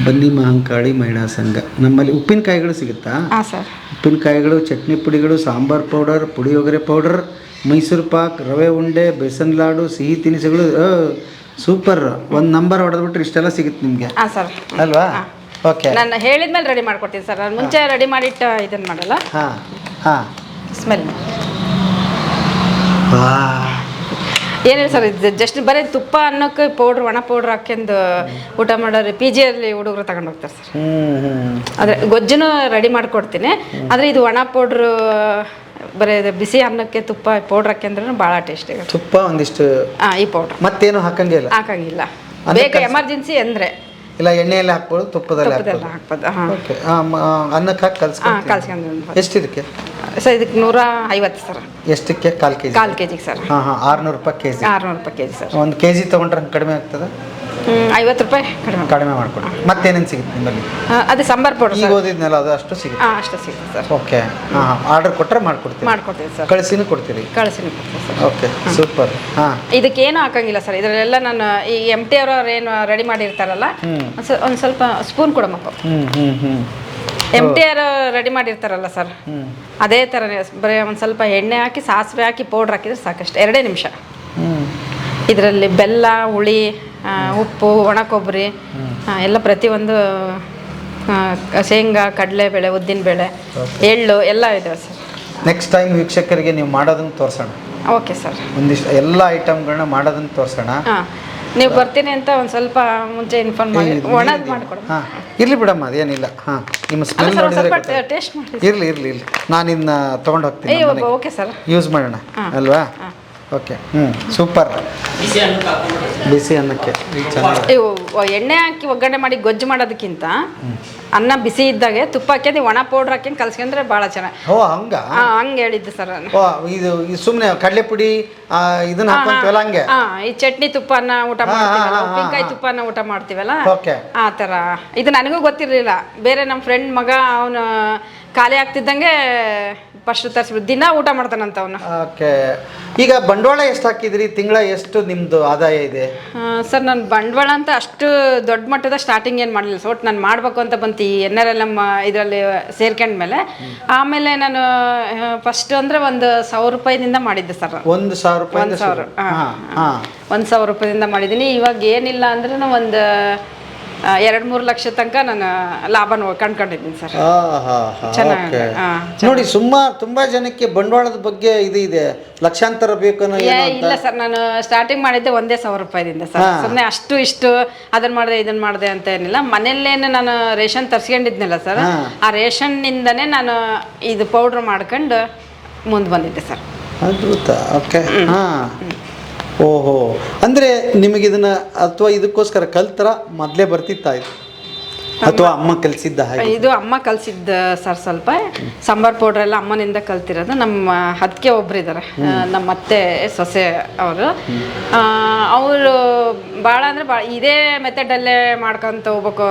ಬನ್ನಿ ಮಹಂಕಾಳಿ ಮಹಿಳಾ ಸಂಘ. ನಮ್ಮಲ್ಲಿ ಉಪ್ಪಿನಕಾಯಿಗಳು ಸಿಗುತ್ತಾ? ಹಾಂ ಸರ್. ಉಪ್ಪಿನಕಾಯಿಗಳು, ಚಟ್ನಿ ಪುಡಿಗಳು, ಸಾಂಬಾರ್ ಪೌಡರ್, ಪುಳಿಯೋಗರೆ ಪೌಡರ್, ಮೈಸೂರು ಪಾಕ್, ರವೆ ಉಂಡೆ, ಬೇಸನ್ ಲಾಡು, ಸಿಹಿ ತಿನಿಸುಗಳು. ಸೂಪರ್. ಒಂದು ನಂಬರ್ ಹೊಡೆದ್ಬಿಟ್ರೆ ಇಷ್ಟೆಲ್ಲ ಸಿಗುತ್ತೆ ನಿಮಗೆ ಹಾಂ ಸರ್. ಅಲ್ವಾ? ಓಕೆ. ನಾನು ಹೇಳಿದ್ಮೇಲೆ ರೆಡಿ ಮಾಡ್ಕೊಡ್ತೀನಿ ಸರ್. ನಾನು ಮುಂಚೆ ರೆಡಿ ಮಾಡಿಟ್ಟು ಇದನ್ನು ಮಾಡಲ್ಲ. ಹಾಂ ಹಾಂ. ಸ್ಮೆಲ್ ಏನಿಲ್ಲ ಸರ್, ಇದು ಜಸ್ಟ್ ಬರೀ ತುಪ್ಪ ಅನ್ನೋಕ್ಕೆ ಪೌಡ್ರ್, ಒಣ ಪೌಡ್ರ್ ಹಾಕ್ಯಂದು ಊಟ ಮಾಡೋರು PGಯಲ್ಲಿ ಹುಡುಗರು ತಗೊಂಡು ಹೋಗ್ತಾರೆ ಸರ್. ಆದರೆ ಗೊಜ್ಜುನು ರೆಡಿ ಮಾಡಿಕೊಡ್ತೀನಿ. ಆದರೆ ಇದು ಒಣ ಪೌಡ್ರು ಬರೀ ಬಿಸಿ ಅನ್ನಕ್ಕೆ ತುಪ್ಪ ಪೌಡ್ರ್ ಹಾಕ್ಯಂದ್ರೂ ಭಾಳ ಟೇಸ್ಟ್ ಇದೆ. ತುಪ್ಪ ಒಂದಿಷ್ಟು. ಈ ಪೌಡ್ರ್ ಮತ್ತೇನು ಹಾಕಂಗಿಲ್ಲ? ಹಾಕಂಗಿಲ್ಲ. ಬೇಕು ಎಮರ್ಜೆನ್ಸಿ ಅಂದರೆ ಇಲ್ಲ, ಎಣ್ಣೆಯಲ್ಲಿ ಹಾಕ್ಬೋದು, ತುಪ್ಪದಲ್ಲಿ ಹಾಕ್ಬೋದು. ಹಾಂ, ಓಕೆ. ಅನ್ನಕ್ಕೆ ಹಾಕಿ ಕಲ್ಸ್ಕೊಂಡು. ಎಷ್ಟು ಇದಕ್ಕೆ ಸರ್? ಇದಕ್ಕೆ 150 ಸರ್. ಎಷ್ಟಕ್ಕೆ? ಕಾಲು ಕೆ ಜಿ? ಕಾಲು ಕೆ ಜಿಗೆ ಸರ್. ಹಾಂ ಹಾಂ. 600 ರೂಪಾಯಿ ಕೆ ಜಿ. 600 ರೂಪಾಯಿ K G sir. 1 K G ತೊಗೊಂಡ್ರೆ ಕಡಿಮೆ ಆಗ್ತದೆ? 50 ರೂಪಾಯಿ ಕಡಿಮೆ ಮಾಡ್ಕೊಡಿ. ಮತ್ತೇನೇನು ಸಿಗುತ್ತೆ ನಿಮ್ಮಲ್ಲಿ? ಅದೇ ಸಾಂಬಾರ್ ಪೌಡರ್ ಈಗ ಓದಿದ್ನಲ್ಲ, ಅದು ಅಷ್ಟು ಸಿಗುತ್ತೆ? ಹಾಂ, ಅಷ್ಟು ಸಿಗುತ್ತೆ ಸರ್. ಓಕೆ. ಹಾಂ ಹಾಂ. ಆರ್ಡರ್ ಕೊಟ್ಟರೆ ಮಾಡ್ಕೊಡ್ತೀವಿ ಸರ್. ಕಳಿಸಿನೂ ಕೊಡ್ತೀರಿ? ಕಳಿಸಿನೂ ಕೊಡ್ತೀವಿ ಸರ್. Okay, super. ಹಾಂ. ಇದಕ್ಕೇನು ಹಾಕಂಗಿಲ್ಲ ಸರ್. ಇದರಲ್ಲೆಲ್ಲ ನಾನು ಈ MT ಅವರು ಏನು ರೆಡಿ ಮಾಡಿರ್ತಾರಲ್ಲ, ಒಂದು ಸ್ವಲ್ಪ ಸ್ಪೂನ್ ಕೊಡಮ್ಮಪ್ಪ. MT ಅವರು ರೆಡಿ ಮಾಡಿರ್ತಾರಲ್ಲ ಸರ್, ಅದೇ ಥರನೇ ಬರೀ ಒಂದು ಸ್ವಲ್ಪ ಎಣ್ಣೆ ಹಾಕಿ, ಸಾಸಿವೆ ಹಾಕಿ, ಪೌಡ್ರ್ ಹಾಕಿದ್ರೆ ಸಾಕಷ್ಟು. 2 ನಿಮಿಷ. ಇದರಲ್ಲಿ ಬೆಲ್ಲ, ಹುಳಿ, ಉಪ್ಪು, ಒಣ ಕೊಬ್ಬರಿ ಎಲ್ಲ ಪ್ರತಿಯೊಂದು, ಶೇಂಗಾ, ಕಡಲೆಬೇಳೆ, ಉದ್ದಿನಬೇಳೆ, ಎಳ್ಳು ಎಲ್ಲ ಇದೆ ಸರ್. ನೆಕ್ಸ್ಟ್ ಟೈಮ್ ವೀಕ್ಷಕರಿಗೆ ನೀವು ಮಾಡೋದನ್ನು ತೋರಿಸೋಣ. Okay sir. ಒಂದಿಷ್ಟು ಎಲ್ಲ ಐಟಮ್ಗಳನ್ನ ಮಾಡೋದನ್ನು ತೋರಿಸೋಣ. ಹಾಂ, ನೀವು ಬರ್ತೀನಿ ಅಂತ ಒಂದು ಸ್ವಲ್ಪ ಮುಂಚೆ ಇನ್ಫಾರ್ಮ್ ಮಾಡಿ ಒಣದು ಮಾಡಿಕೊಡು. ಹಾಂ, ಇರಲಿ ಬಿಡಮ್ಮ, ಅದೇನಿಲ್ಲ. ಹಾಂ, ನಿಮ್ಮ ಸ್ಮೆಲ್ ನೋಡಿದ್ರೆ ಟೇಸ್ಟ್ ಮಾಡಿ. ಇರಲಿ ನಾನು ಇದನ್ನ ತೊಗೊಂಡು ಹೋಗ್ತೀನಿ. ಓಕೆ ಸರ್, ಯೂಸ್ ಮಾಡೋಣ ಅಲ್ವಾ? ಓಕೆ. ಸೂಪರ್. ಬಿಸಿ ಅನ್ನಕ್ಕೆ ಇವು ಎಣ್ಣೆ ಹಾಕಿ ಒಗ್ಗರಣೆ ಮಾಡಿ ಗೊಜ್ಜು ಮಾಡೋದಕ್ಕಿಂತ ಅನ್ನ ಬಿಸಿ ಇದ್ದಾಗೆ ತುಪ್ಪ ಹಾಕಿ ಒಣ ಪೌಡ್ರ್ ಹಾಕಿ ಕಲ್ಸ್ಕೊಂಡ್ರೆ ಭಾಳ ಚೆನ್ನಾಗಿ. ಓ, ಹಂಗೆ ಹೇಳಿದ್ದು ಸರ್. ಓ, ಇದು ಸುಮ್ಮನೆ ಕಡಲೆ ಪುಡಿ ಇದನ್ನ ಹಾಕೊಂತೀವಲ್ಲ ಹಂಗೆ? ಈ ಚಟ್ನಿ ತುಪ್ಪನ ಊಟ ಮಾಡ್ತೀವಲ್ಲ, ಉಪ್ಪಿನಕಾಯಿ ತುಪ್ಪನ ಊಟ ಮಾಡ್ತೀವಲ್ಲ, ಆ ಥರ. ಇದು ನನಗೂ ಗೊತ್ತಿರಲಿಲ್ಲ. ಬೇರೆ ನಮ್ಮ ಫ್ರೆಂಡ್ ಮಗ, ಅವನು ಖಾಲಿ ಆಗ್ತಿದ್ದಂಗೆ ಫಸ್ಟ್ ತರಿಸ್ಬಿಟ್ಟು ದಿನ ಊಟ ಮಾಡ್ತಾನಂತ ಅವನು. ಓಕೆ. ಈಗ ಬಂಡವಾಳ ಎಷ್ಟು ಹಾಕಿದ್ರಿ? ತಿಂಗಳ ಎಷ್ಟು ನಿಮ್ಮದು ಆದಾಯ ಇದೆ? ಸರ್, ನಾನು ಬಂಡವಾಳ ಅಂತ ಅಷ್ಟು ದೊಡ್ಡ ಮಟ್ಟದ ಸ್ಟಾರ್ಟಿಂಗ್ ಏನು ಮಾಡಲಿಲ್ಲ. ಒಟ್ಟು ನಾನು ಮಾಡಬೇಕು ಅಂತ ಬಂತು ಈ NRLM ಇದರಲ್ಲಿ ಸೇರ್ಕೊಂಡ್ಮೇಲೆ. ಆಮೇಲೆ ನಾನು ಫಸ್ಟ್ ಅಂದರೆ 1,000 ರೂಪಾಯಿದಿಂದ ಮಾಡಿದ್ದೆ ಸರ್. 1,000 ರೂಪಾಯಿ? 1,000 ರೂಪಾಯಿದಿಂದ ಮಾಡಿದ್ದೀನಿ. ಇವಾಗ ಏನಿಲ್ಲ ಅಂದ್ರೆ ಒಂದು 2-3 ಲಕ್ಷ ತನಕ ನಾನು ಲಾಭ ಕಂಡ್ಕೊಂಡಿದ್ದೀನಿ ಸರ್. ಚೆನ್ನಾಗಿ ನೋಡಿ. ತುಂಬಾ ಜನಕ್ಕೆ ಬಂಡವಾಳದ ಬಗ್ಗೆ ಇದೆ, ಲಕ್ಷಾಂತರ ಬೇಕು ಅನ್ನೋ. ಇಲ್ಲ ಸರ್, ನಾನು ಸ್ಟಾರ್ಟಿಂಗ್ ಮಾಡಿದ್ದೆ 1,000 ರೂಪಾಯಿದಿಂದ ಸರ್. ಸುಮ್ಮನೆ ಅಷ್ಟು ಇಷ್ಟು ಅದನ್ನ ಮಾಡಿದೆ ಇದನ್ನ ಮಾಡಿದೆ ಅಂತ ಏನಿಲ್ಲ. ಮನೆಯಲ್ಲೇನು ನಾನು ರೇಷನ್ ತರ್ಸ್ಕೊಂಡಿದ್ನಲ್ಲ ಸರ್, ಆ ರೇಷನ್ನಿಂದನೇ ನಾನು ಇದು ಪೌಡ್ರ್ ಮಾಡ್ಕೊಂಡು ಮುಂದೆ ಬಂದಿದ್ದೆ ಸರ್. ಅದ್ಭುತ. ಓಕೆ. ಹಾಂ. ಓಹೋ, ಅಂದರೆ ನಿಮಗಿದನ್ನ ಅಥವಾ ಇದಕ್ಕೋಸ್ಕರ ಕಲ್ತರ ಮೊದಲೇ ಬರ್ತಿತ್ತಾ ಇದು, ಅಥವಾ ಅಮ್ಮ ಕಲಿಸಿದ್ದ? ಇದು ಅಮ್ಮ ಕಲಿಸಿದ್ದ ಸರ್. ಸ್ವಲ್ಪ ಸಾಂಬಾರ್ ಪೌಡ್ರ್ ಎಲ್ಲ ಅಮ್ಮನಿಂದ ಕಲ್ತಿರೋದು. ನಮ್ಮ ಅದಕ್ಕೆ ಒಬ್ರು ಇದ್ದಾರೆ, ನಮ್ಮ ಅತ್ತೆ ಸೊಸೆ ಅವರು. ಅವರು ಭಾಳ ಅಂದರೆ ಭಾಳ ಇದೇ ಮೆಥಡಲ್ಲೇ ಮಾಡ್ಕೊತ ಹೋಗ್ಬೇಕು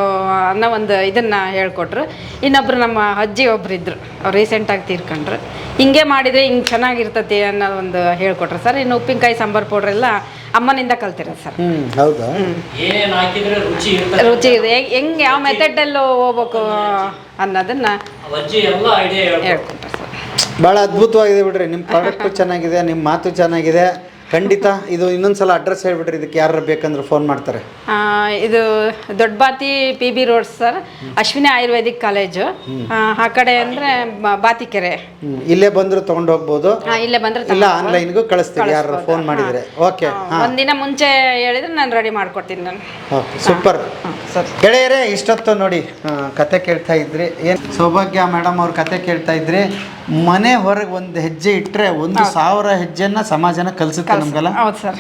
ಅನ್ನೋ ಒಂದು ಇದನ್ನು ಹೇಳ್ಕೊಟ್ರು. ಇನ್ನೊಬ್ರು ನಮ್ಮ ಅಜ್ಜಿ ಒಬ್ರು ಇದ್ರು, ಅವ್ರು ರೀಸೆಂಟಾಗಿ ತೀರ್ಕೊಂಡ್ರು. ಹಿಂಗೆ ಮಾಡಿದರೆ ಹಿಂಗೆ ಚೆನ್ನಾಗಿರ್ತತಿ ಅನ್ನೋ ಒಂದು ಹೇಳ್ಕೊಟ್ರು ಸರ್. ಇನ್ನು ಉಪ್ಪಿನಕಾಯಿ ಸಾಂಬಾರ್ ಪೌಡ್ರ್ ಎಲ್ಲ ಅಮ್ಮನಿಂದ ಕಲ್ತಿರೋದು ಸರ್. ಹೌದಾ? ರುಚಿ ಇದೆ, ಹೆಂಗೆ ಯಾವ ಮೆಥಡಲ್ಲೂ ಹೋಗ್ಬೇಕು ಅನ್ನೋದನ್ನ ಹೇಳ್ಕೊಟ್ರು ಸರ್. ಭಾಳ ಅದ್ಭುತವಾಗಿದೆ ಬಿಡ್ರಿ. ನಿಮ್ಮ ಪ್ರಾಡಕ್ಟು ಚೆನ್ನಾಗಿದೆ, ನಿಮ್ಮ ಮಾತು ಚೆನ್ನಾಗಿದೆ. ಖಂಡಿತ. ಇದು ಇನ್ನೊಂದ್ಸಲ ಅಡ್ರೆಸ್ ಹೇಳ್ಬಿಟ್ರಿ, ಇದಕ್ಕೆ ಯಾರು ಬೇಕಂದ್ರೆ ಫೋನ್ ಮಾಡ್ತಾರೆ? ಇದು Doddabathi PB road sir, Ashwini Ayurvedic college ಆ ಕಡೆ ಅಂದರೆ ಬಾತಿಕೆರೆ. ಇಲ್ಲೇ ಬಂದ್ರು ತಗೊಂಡು ಹೋಗ್ಬೋದು, ಇಲ್ಲೇ ಬಂದ್ರೆ ಇಲ್ಲ ಆನ್ಲೈನ್ಗೂ ಕಳಿಸ್ತೀವಿ ಯಾರು ಫೋನ್ ಮಾಡಿದ್ರೆ. ಓಕೆ. ಒಂದಿನ ಮುಂಚೆ ಹೇಳಿದ್ರೆ ನಾನು ರೆಡಿ ಮಾಡ್ಕೊಡ್ತೀನಿ ನಾನು. Okay, super. ಗೆಳೆಯರೇ, ಇಷ್ಟೊತ್ತು ನೋಡಿ ಕತೆ ಕೇಳ್ತಾ ಇದ್ರಿ. ಏನು ಸೌಭಾಗ್ಯ ಮೇಡಮ್ ಅವ್ರ ಕತೆ ಕೇಳ್ತಾ ಇದ್ರಿ. ಮನೆ ಹೊರಗೆ ಒಂದು ಹೆಜ್ಜೆ ಇಟ್ಟರೆ 1,000 ಹೆಜ್ಜೆನ ಸಮಾಜನ ಕಲಿಸುತ್ತೆ ನಮ್ಗೆಲ್ಲ. ಹೌದು ಸರ್.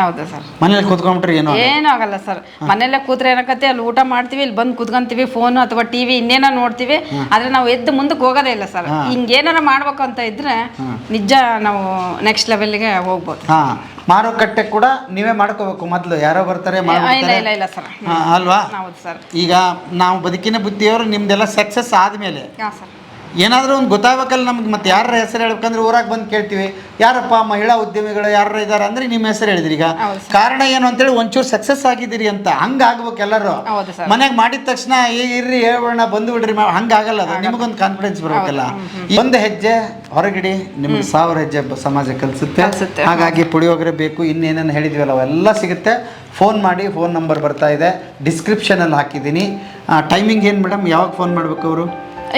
ಹೌದು ಸರ್. ಮನೇಲಿ ಕೂತ್ಕೊಂಡ್ಬಿಟ್ರೆ ಏನೂ ಆಗಲ್ಲ ಸರ್. ಮನೆಯಲ್ಲೇ ಕೂತ್ರೆ ಏನಕತ್ತೆ, ಅಲ್ಲಿ ಊಟ ಮಾಡ್ತೀವಿ, ಇಲ್ಲಿ ಬಂದು ಕೂತ್ಕೊಂತೀವಿ, ಫೋನ್ ಅಥವಾ TV ಇನ್ನೇನೋ ನೋಡ್ತೀವಿ. ಆದ್ರೆ ನಾವು ಎದ್ದು ಮುಂದಕ್ಕೆ ಹೋಗೋದೇ ಇಲ್ಲ ಸರ್. ಹಿಂಗೇನಾರ ಮಾಡ್ಬೇಕು ಅಂತ ಇದ್ರೆ ನಿಜ ನಾವು ನೆಕ್ಸ್ಟ್ ಲೆವೆಲ್ಗೆ ಹೋಗ್ಬೋದು. ಮಾರುಕಟ್ಟೆ ಕೂಡ ನೀವೇ ಮಾಡ್ಕೋಬೇಕು. ಮೊದಲು ಯಾರೋ ಬರ್ತಾರೆ ಇಲ್ಲ ಸರ್. ಅಲ್ವಾ? ಹೌದು ಸರ್. ಈಗ ನಾವು ಬದುಕಿನ ಬುದ್ಧಿಯವರು ನಿಮ್ದೆಲ್ಲ ಸಕ್ಸಸ್ ಆದ್ಮೇಲೆ ಏನಾದರೂ ಒಂದು ಗೊತ್ತಾಗಬೇಕಲ್ಲ ನಮ್ಗೆ. ಮತ್ತೆ ಯಾರ ಹೆಸರು ಹೇಳ್ಬೇಕಂದ್ರೆ ಊರಾಗ ಬಂದು ಕೇಳ್ತೀವಿ, ಯಾರಪ್ಪ ಮಹಿಳಾ ಉದ್ಯಮಿಗಳು ಯಾರು ಇದ್ದಾರೆ ಅಂದರೆ ನಿಮ್ಮ ಹೆಸರು ಹೇಳಿದ್ರಿ. ಈಗ ಕಾರಣ ಏನು ಅಂತೇಳಿ ಒಂಚೂರು ಸಕ್ಸಸ್ ಆಗಿದ್ದೀರಿ ಅಂತ ಹಂಗಾಗ್ಬೇಕು ಎಲ್ಲರೂ. ಮನೆಗೆ ಮಾಡಿದ ತಕ್ಷಣ ಇರ್ರಿ ಹೇಳ್ಬೋಣ ಬಂದು ಬಿಡ್ರಿ ಹಂಗಾಗಲ್ಲ. ಅದು ನಿಮಗೊಂದು ಕಾನ್ಫಿಡೆನ್ಸ್ ಬರಬೇಕಲ್ಲ. ಒಂದು ಹೆಜ್ಜೆ ಹೊರಗಿಡಿ, ನಿಮ್ಗೆ 1000 ಹೆಜ್ಜೆ ಸಮಾಜ ಕಲಿಸುತ್ತೆ. ಹಾಗಾಗಿ ಪುಳಿಯೋಗರೆ ಬೇಕು, ಇನ್ನೇನೇನು ಹೇಳಿದ್ವಲ್ಲ ಅವೆಲ್ಲ ಸಿಗುತ್ತೆ. ಫೋನ್ ಮಾಡಿ, ಫೋನ್ ನಂಬರ್ ಬರ್ತಾ ಇದೆ, ಡಿಸ್ಕ್ರಿಪ್ಷನಲ್ಲಿ ಹಾಕಿದ್ದೀನಿ. ಟೈಮಿಂಗ್ ಏನು ಮೇಡಮ್, ಯಾವಾಗ ಫೋನ್ ಮಾಡಬೇಕು ಅವರು?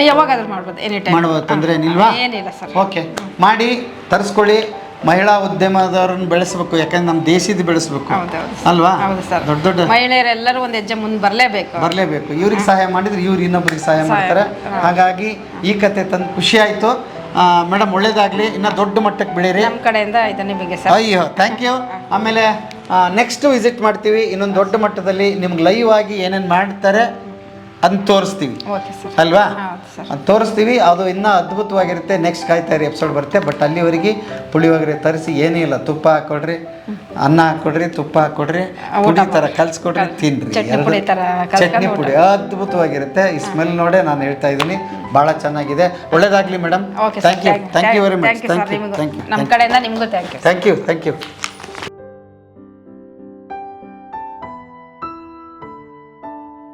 ಯಾವಾಗಾದ್ರೂ ಮಾಡ್ಬೋದು, ಎನಿ ಟೈಮ್ ಮಾಡುವ ತೊಂದರೆ ಏನಿಲ್ವಾ? ಏನಿಲ್ಲ ಸರ್. ಓಕೆ, ಮಾಡಿ ತರಿಸ್ಕೊಳ್ಳಿ. ಮಹಿಳಾ ಉದ್ಯಮದವ್ರನ್ನ ಬೆಳೆಸಬೇಕು, ಯಾಕಂದ್ರೆ ನಮ್ಮ ದೇಶದ ಬೆಳೆಸಬೇಕು ಅಲ್ವಾ? ದೊಡ್ಡ ದೊಡ್ಡ ಮಹಿಳೆಯರೆಲ್ಲರೂ ಒಂದು ಹೆಜ್ಜೆ ಮುಂದೆ ಬರಲೇಬೇಕು. ಇವ್ರಿಗೆ ಸಹಾಯ ಮಾಡಿದ್ರೆ ಇವ್ರು ಇನ್ನೊಬ್ಬರಿಗೆ ಸಹಾಯ ಮಾಡ್ತಾರೆ. ಹಾಗಾಗಿ ಈ ಕತೆ ತಂದು ಖುಷಿ ಆಯಿತು ಮೇಡಮ್. ಒಳ್ಳೇದಾಗಲಿ, ಇನ್ನೂ ದೊಡ್ಡ ಮಟ್ಟಕ್ಕೆ ಬೆಳೀರಿ. ನಮ್ಮ ಕಡೆಯಿಂದ ಇದು ನಿಮಗೆ ಸರ್. ಅಯ್ಯೋ ಥ್ಯಾಂಕ್ ಯು. ಆಮೇಲೆ ನೆಕ್ಸ್ಟ್ ವಿಸಿಟ್ ಮಾಡ್ತೀವಿ, ಇನ್ನೊಂದು ದೊಡ್ಡ ಮಟ್ಟದಲ್ಲಿ ನಿಮ್ಗೆ ಲೈವ್ ಆಗಿ ಏನೇನು ಮಾಡ್ತಾರೆ ಅದನ್ನ ತೋರಿಸ್ತೀವಿ ಅಲ್ವಾ? ಅದು ತೋರಿಸ್ತೀವಿ, ಅದು ಇನ್ನೂ ಅದ್ಭುತವಾಗಿರುತ್ತೆ. ನೆಕ್ಸ್ಟ್ ಕಾಯ್ತಾರಿ ಎಪಿಸೋಡ್ ಬರುತ್ತೆ. ಬಟ್ ಅಲ್ಲಿವರೆಗೆ ಪುಳಿಯೋಗರೆ ತರಿಸಿ ಏನೂ ಇಲ್ಲ, ತುಪ್ಪ ಹಾಕ್ಕೊಡ್ರಿ, ಅನ್ನ ಹಾಕ್ಕೊಡ್ರಿ, ತುಪ್ಪ ಹಾಕ್ಕೊಡ್ರಿ, ಪುಡಿ ಥರ ಕಲ್ಸ್ಕೊಡ್ರಿ, ತಿನ್ನಿರಿ. ಚಟ್ನಿ ಪುಡಿ ಅದ್ಭುತವಾಗಿರುತ್ತೆ. ಈ ಸ್ಮೆಲ್ ನೋಡೇ ನಾನು ಹೇಳ್ತಾ ಇದ್ದೀನಿ, ಭಾಳ ಚೆನ್ನಾಗಿದೆ. ಒಳ್ಳೇದಾಗಲಿ madam. Thank you very much. Thank you. ನಮ್ಮ ಕಡೆಯಿಂದ ನಿಮಗೂ ಥ್ಯಾಂಕ್ ಯು. Thank you.